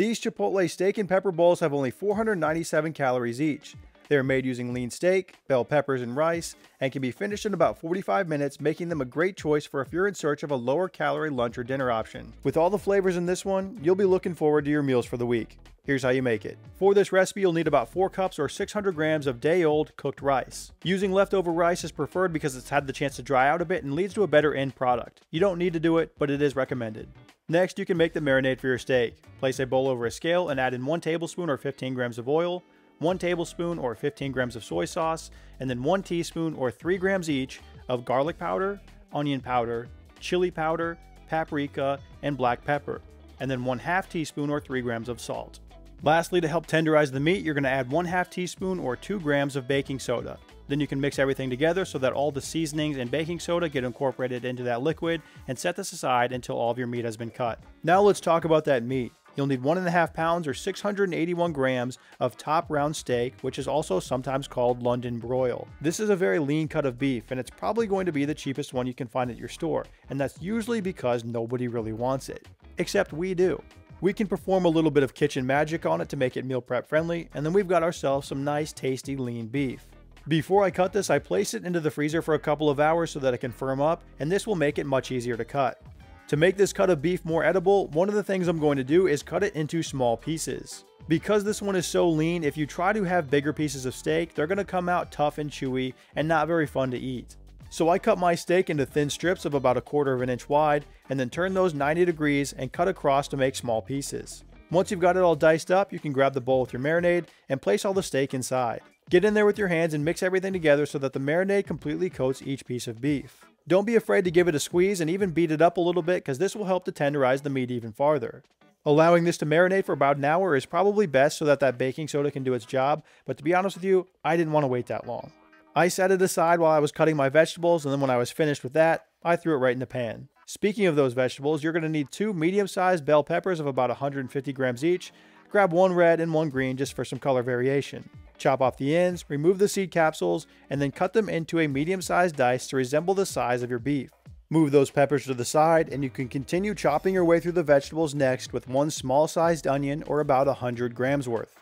These Chipotle steak and pepper bowls have only 497 calories each. They are made using lean steak, bell peppers, and rice, and can be finished in about 45 minutes, making them a great choice for if you're in search of a lower calorie lunch or dinner option. With all the flavors in this one, you'll be looking forward to your meals for the week. Here's how you make it. For this recipe, you'll need about 4 cups or 600 grams of day-old cooked rice. Using leftover rice is preferred because it's had the chance to dry out a bit and leads to a better end product. You don't need to do it, but it is recommended. Next, you can make the marinade for your steak. Place a bowl over a scale and add in 1 tablespoon or 15 grams of oil, 1 tablespoon or 15 grams of soy sauce, and then 1 teaspoon or 3 grams each of garlic powder, onion powder, chili powder, paprika, and black pepper, and then 1/2 teaspoon or 3 grams of salt. Lastly, to help tenderize the meat, you're going to add 1/2 teaspoon or 2 grams of baking soda. Then you can mix everything together so that all the seasonings and baking soda get incorporated into that liquid, and set this aside until all of your meat has been cut. Now let's talk about that meat. You'll need 1.5 pounds or 681 grams of top round steak, which is also sometimes called London broil. This is a very lean cut of beef, and it's probably going to be the cheapest one you can find at your store, and that's usually because nobody really wants it. Except we do. We can perform a little bit of kitchen magic on it to make it meal prep friendly, and then we've got ourselves some nice tasty lean beef. Before I cut this, I place it into the freezer for a couple of hours so that it can firm up, and this will make it much easier to cut. To make this cut of beef more edible, one of the things I'm going to do is cut it into small pieces. Because this one is so lean, if you try to have bigger pieces of steak, they're going to come out tough and chewy and not very fun to eat. So I cut my steak into thin strips of about 1/4 of an inch wide, and then turn those 90 degrees and cut across to make small pieces. Once you've got it all diced up, you can grab the bowl with your marinade and place all the steak inside. Get in there with your hands and mix everything together so that the marinade completely coats each piece of beef. Don't be afraid to give it a squeeze and even beat it up a little bit, because this will help to tenderize the meat even farther. Allowing this to marinate for about an hour is probably best so that baking soda can do its job, but to be honest with you, I didn't want to wait that long. I set it aside while I was cutting my vegetables, and then when I was finished with that, I threw it right in the pan. Speaking of those vegetables, you're going to need 2 medium-sized bell peppers of about 150 grams each. Grab 1 red and 1 green just for some color variation. Chop off the ends, remove the seed capsules, and then cut them into a medium-sized dice to resemble the size of your beef. Move those peppers to the side, and you can continue chopping your way through the vegetables next with 1 small-sized onion or about 100 grams worth.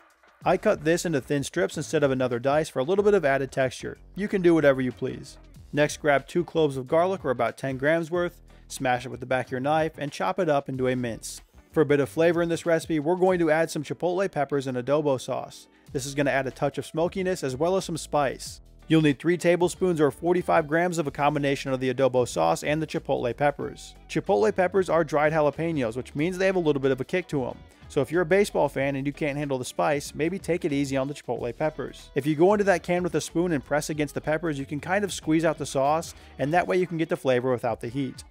I cut this into thin strips instead of another dice for a little bit of added texture. You can do whatever you please. Next, grab 2 cloves of garlic or about 10 grams worth, smash it with the back of your knife, and chop it up into a mince. For a bit of flavor in this recipe, we're going to add some chipotle peppers and adobo sauce. This is going to add a touch of smokiness as well as some spice. You'll need 3 tablespoons or 45 grams of a combination of the adobo sauce and the chipotle peppers. Chipotle peppers are dried jalapenos, which means they have a little bit of a kick to them. So if you're a baseball fan and you can't handle the spice, maybe take it easy on the chipotle peppers. If you go into that can with a spoon and press against the peppers, you can kind of squeeze out the sauce, and that way you can get the flavor without the heat.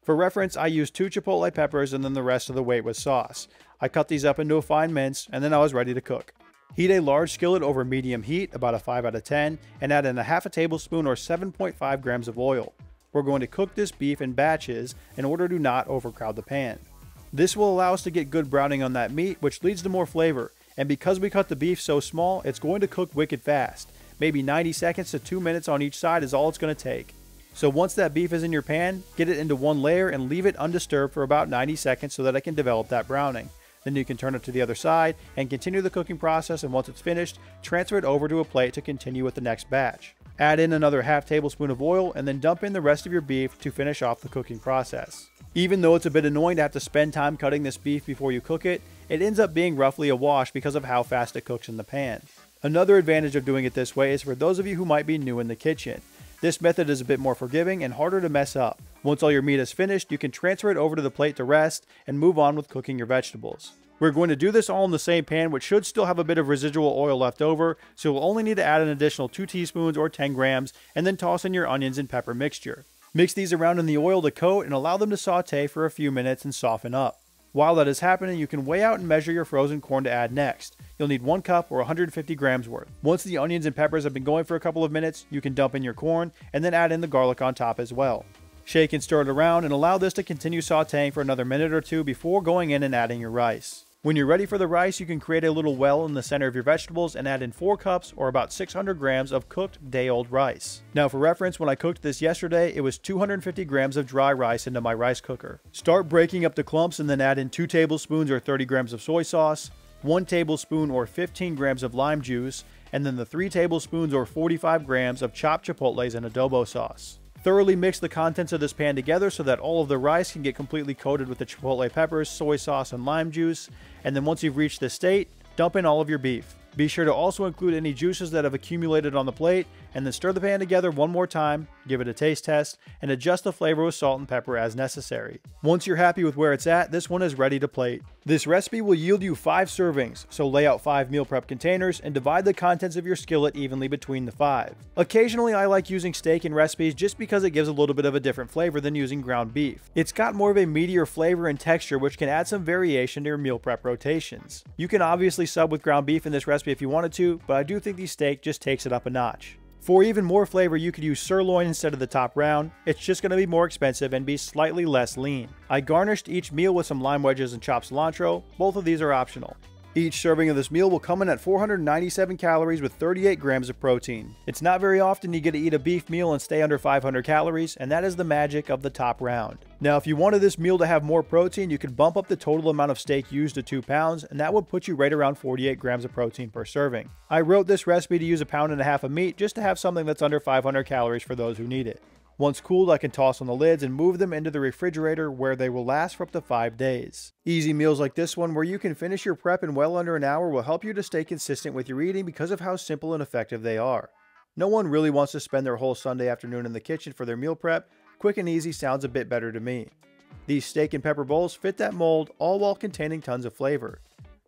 For reference, I used 2 chipotle peppers and then the rest of the weight was sauce. I cut these up into a fine mince, and then I was ready to cook. Heat a large skillet over medium heat, about a 5 out of 10, and add in a 1/2 tablespoon or 7.5 grams of oil. We're going to cook this beef in batches in order to not overcrowd the pan. This will allow us to get good browning on that meat, which leads to more flavor, and because we cut the beef so small, it's going to cook wicked fast. Maybe 90 seconds to 2 minutes on each side is all it's going to take. So once that beef is in your pan, get it into one layer and leave it undisturbed for about 90 seconds so that it can develop that browning. Then you can turn it to the other side and continue the cooking process, and once it's finished, transfer it over to a plate to continue with the next batch. Add in another 1/2 tablespoon of oil and then dump in the rest of your beef to finish off the cooking process. Even though it's a bit annoying to have to spend time cutting this beef before you cook it, it ends up being roughly a wash because of how fast it cooks in the pan. Another advantage of doing it this way is for those of you who might be new in the kitchen. This method is a bit more forgiving and harder to mess up. Once all your meat is finished, you can transfer it over to the plate to rest and move on with cooking your vegetables. We're going to do this all in the same pan, which should still have a bit of residual oil left over, so you'll only need to add an additional 2 teaspoons or 10 grams, and then toss in your onions and pepper mixture. Mix these around in the oil to coat and allow them to saute for a few minutes and soften up. While that is happening, you can weigh out and measure your frozen corn to add next. You'll need 1 cup or 150 grams worth. Once the onions and peppers have been going for a couple of minutes, you can dump in your corn and then add in the garlic on top as well. Shake and stir it around and allow this to continue sauteing for another minute or 2 before going in and adding your rice. When you're ready for the rice, you can create a little well in the center of your vegetables and add in 4 cups or about 600 grams of cooked day-old rice. Now for reference, when I cooked this yesterday, it was 250 grams of dry rice into my rice cooker. Start breaking up the clumps and then add in 2 tablespoons or 30 grams of soy sauce, 1 tablespoon or 15 grams of lime juice, and then the 3 tablespoons or 45 grams of chopped chipotles and adobo sauce. Thoroughly mix the contents of this pan together so that all of the rice can get completely coated with the chipotle peppers, soy sauce, and lime juice, and then once you've reached this state, dump in all of your beef. Be sure to also include any juices that have accumulated on the plate, and then stir the pan together one more time, give it a taste test, and adjust the flavor with salt and pepper as necessary. Once you're happy with where it's at, this one is ready to plate. This recipe will yield you 5 servings, so lay out 5 meal prep containers and divide the contents of your skillet evenly between the 5. Occasionally I like using steak in recipes just because it gives a little bit of a different flavor than using ground beef. It's got more of a meatier flavor and texture, which can add some variation to your meal prep rotations. You can obviously sub with ground beef in this recipe if you wanted to, but I do think the steak just takes it up a notch. For even more flavor, you could use sirloin instead of the top round. It's just going to be more expensive and be slightly less lean. I garnished each meal with some lime wedges and chopped cilantro. Both of these are optional. Each serving of this meal will come in at 497 calories with 38 grams of protein. It's not very often you get to eat a beef meal and stay under 500 calories, and that is the magic of the top round. Now, if you wanted this meal to have more protein, you could bump up the total amount of steak used to 2 pounds, and that would put you right around 48 grams of protein per serving. I wrote this recipe to use 1.5 pounds of meat just to have something that's under 500 calories for those who need it. Once cooled, I can toss on the lids and move them into the refrigerator where they will last for up to 5 days. Easy meals like this one, where you can finish your prep in well under an hour, will help you to stay consistent with your eating because of how simple and effective they are. No one really wants to spend their whole Sunday afternoon in the kitchen for their meal prep. Quick and easy sounds a bit better to me. These steak and pepper bowls fit that mold, all while containing tons of flavor.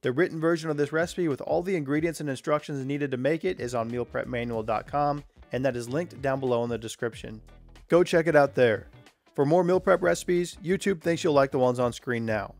The written version of this recipe with all the ingredients and instructions needed to make it is on mealprepmanual.com, and that is linked down below in the description. Go check it out there. For more meal prep recipes, YouTube thinks you'll like the ones on screen now.